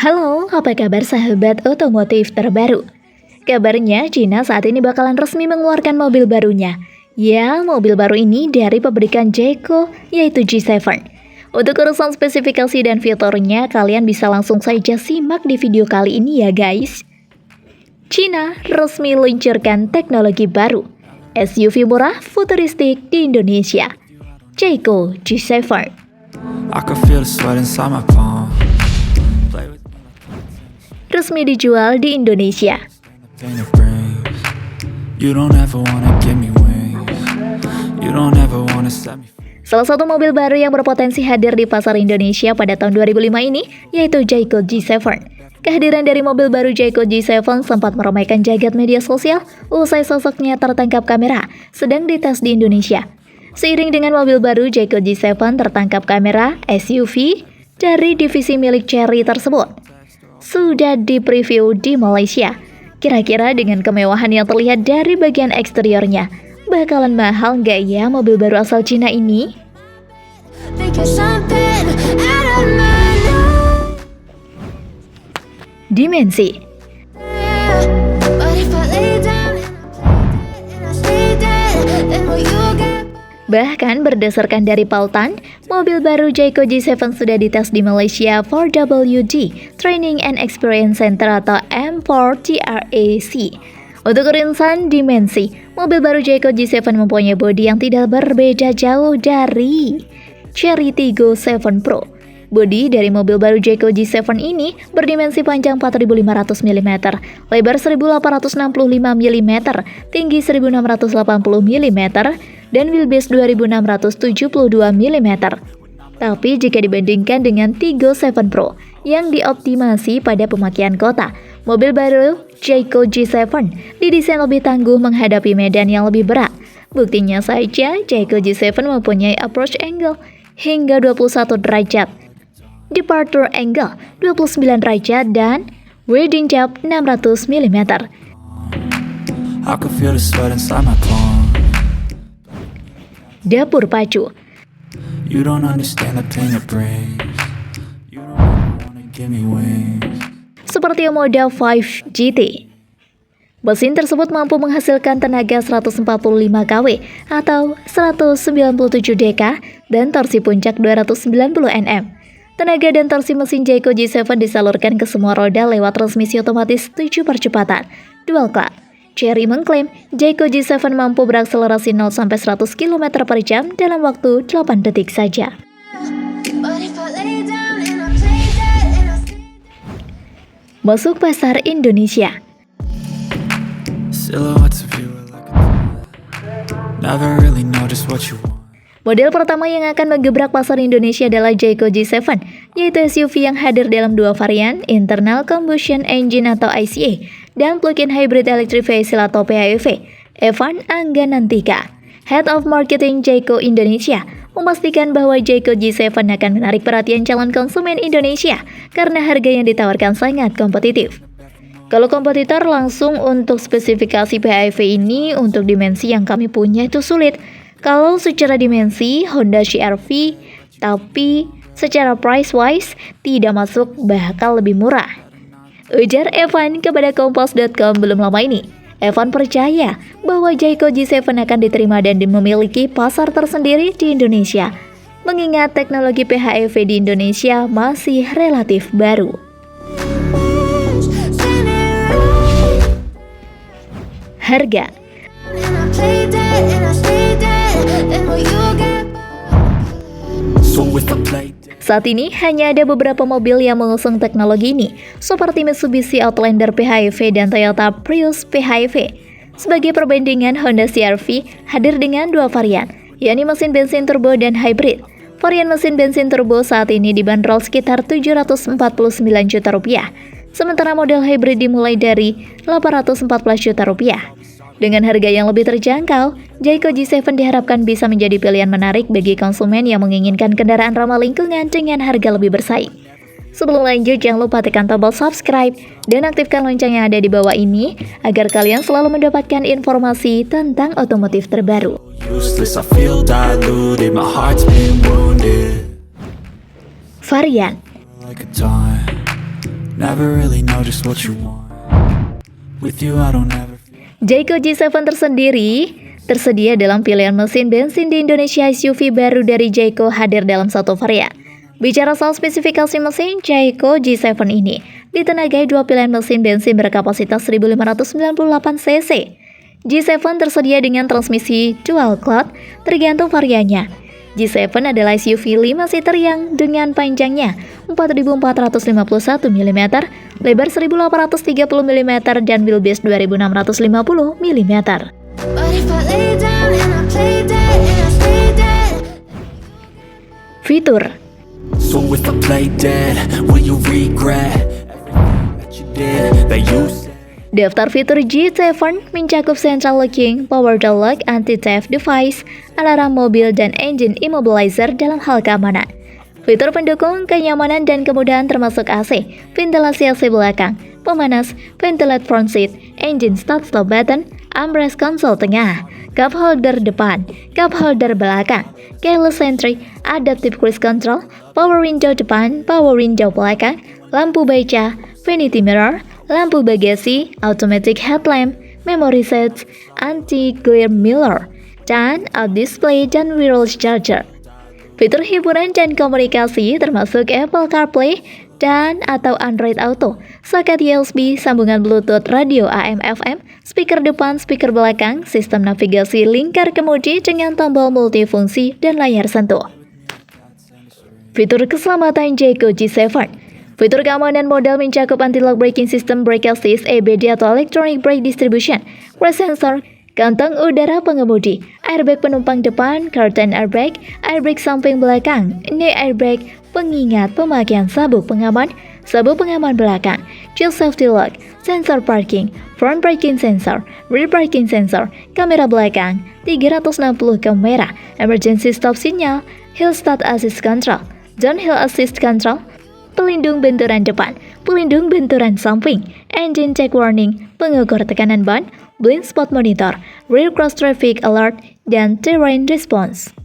Halo, apa kabar sahabat otomotif terbaru? Kabarnya Cina saat ini bakalan resmi mengeluarkan mobil barunya. Ya, mobil baru ini dari pabrikan Jayco, yaitu G7. Untuk urusan spesifikasi dan fiturnya, kalian bisa langsung saja simak di video kali ini ya guys. Cina resmi luncurkan teknologi baru, SUV murah futuristik di Indonesia. Jayco G7. I can feel the sweat inside my palm. Resmi dijual di Indonesia. Pain it brings. You don't ever wanna give me wings. You don't ever wanna set me free. Salah satu mobil baru yang berpotensi hadir di pasar Indonesia pada tahun 2005 ini, yaitu Jayco G7. Kehadiran dari mobil baru Jayco G7 sempat meramaikan jagat media sosial usai sosoknya tertangkap kamera sedang dites di Indonesia. Seiring dengan mobil baru Jayco G7 tertangkap kamera SUV dari divisi milik Chery tersebut sudah di-preview di Malaysia. Kira-kira dengan kemewahan yang terlihat dari bagian eksteriornya, bakalan mahal nggak ya mobil baru asal Cina ini? Dimensi. Bahkan berdasarkan dari Pautan, mobil baru Jayco G7 sudah dites di Malaysia 4WD Training and Experience Center atau M4TRAC. Untuk urusan dimensi, mobil baru Jayco G7 mempunyai bodi yang tidak berbeda jauh dari Chery Tiggo 7 Pro. Bodi dari mobil baru Jayco G7 ini berdimensi panjang 4.500 mm, lebar 1.865 mm, tinggi 1.680 mm, dan wheelbase 2.672 mm. Tapi jika dibandingkan dengan Tiggo 7 Pro yang dioptimasi pada pemakaian kota, mobil baru Jayco G7 didesain lebih tangguh menghadapi medan yang lebih berat. Buktinya saja, Jayco G7 mempunyai approach angle hingga 21 derajat, departure angle 29 derajat, dan winding depth 600 mm. I can feel the sweat inside my palm. Dapur pacu. You don't understand the pain it brings. You don't ever wanna give me wings. Seperti Moda 5 GT. Mesin tersebut mampu menghasilkan tenaga 145 kW atau 197 dk dan torsi puncak 290 Nm. Tenaga dan torsi mesin Jayco G7 disalurkan ke semua roda lewat transmisi otomatis 7 percepatan, dual clutch. Chery mengklaim Jayco G7 mampu berakselerasi 0-100 km per jam dalam waktu 8 detik saja. Masuk pasar Indonesia. Silhouettes of you are like a never really know just what you want. Model pertama yang akan menggebrak pasar Indonesia adalah Jayco G7, yaitu SUV yang hadir dalam dua varian, internal combustion engine atau ICE, dan plug-in hybrid electric vehicle atau PHEV. Evan Angganantika, Head of Marketing Jayco Indonesia, memastikan bahwa Jayco G7 akan menarik perhatian calon konsumen Indonesia karena harga yang ditawarkan sangat kompetitif. Kalau kompetitor langsung untuk spesifikasi PHEV ini untuk dimensi yang kami punya itu sulit. Kalau secara dimensi Honda CR-V, tapi secara price-wise tidak masuk, bakal lebih murah. Ujar Evan kepada Kompas.com belum lama ini. Evan percaya bahwa Jayco G7 akan diterima dan memiliki pasar tersendiri di Indonesia, mengingat teknologi PHEV di Indonesia masih relatif baru. Harga. Saat ini hanya ada beberapa mobil yang mengusung teknologi ini, seperti Mitsubishi Outlander PHEV dan Toyota Prius PHEV. Sebagai perbandingan, Honda CR-V hadir dengan dua varian, yakni mesin bensin turbo dan hybrid. Varian mesin bensin turbo saat ini dibanderol sekitar Rp749 juta, sementara model hybrid dimulai dari Rp814 juta. Dengan harga yang lebih terjangkau, Jayco G7 diharapkan bisa menjadi pilihan menarik bagi konsumen yang menginginkan kendaraan ramah lingkungan dengan harga lebih bersaing. Sebelum lanjut, jangan lupa tekan tombol subscribe dan aktifkan lonceng yang ada di bawah ini agar kalian selalu mendapatkan informasi tentang otomotif terbaru. Varian. Never really know just what you want. With you I don't ever Jayco G7 tersendiri tersedia dalam pilihan mesin bensin di Indonesia. SUV baru dari Jayco hadir dalam satu varian. Bicara soal spesifikasi mesin, Jayco G7 ini ditenagai dua pilihan mesin bensin berkapasitas 1598 cc. G7 tersedia dengan transmisi dual clutch tergantung variannya. G7 adalah SUV 5 seater yang dengan panjangnya 4.451 mm, lebar 1.830 mm, dan wheelbase 2.650 mm. Fitur. So if I play dead, will you regret everything that you did, that you said? Daftar fitur G7 mencakup central locking, power door lock, anti-theft device, alarm mobil, dan engine immobilizer dalam hal keamanan. Fitur pendukung kenyamanan dan kemudahan termasuk AC, ventilasi AC belakang, pemanas, ventilate front seat, engine start-stop button, armrest konsol tengah, cup holder depan, cup holder belakang, keyless entry, adaptive cruise control, power window depan, power window belakang, lampu baca, vanity mirror, lampu bagasi, automatic headlamp, memory seats, anti-glare mirror, dan out display dan wireless charger. Fitur hiburan dan komunikasi termasuk Apple CarPlay dan atau Android Auto, soket USB, sambungan Bluetooth, radio AM/FM, speaker depan, speaker belakang, sistem navigasi lingkar kemudi dengan tombol multifungsi dan layar sentuh. Fitur keselamatan Jayco G7. Fitur keamanan modal mencakup anti-lock braking system, brake assist, EBD atau electronic brake distribution, race sensor, kantong udara pengemudi, airbag penumpang depan, curtain airbag samping belakang, knee airbag, pengingat pemakaian sabuk pengaman belakang, child safety lock, sensor parking, front braking sensor, rear braking sensor, kamera belakang, 360 kamera, emergency stop signal, hill start assist control, downhill assist control, pelindung benturan depan, pelindung benturan samping, engine check warning, pengukur tekanan ban, blind spot monitor, rear cross traffic alert, dan terrain response.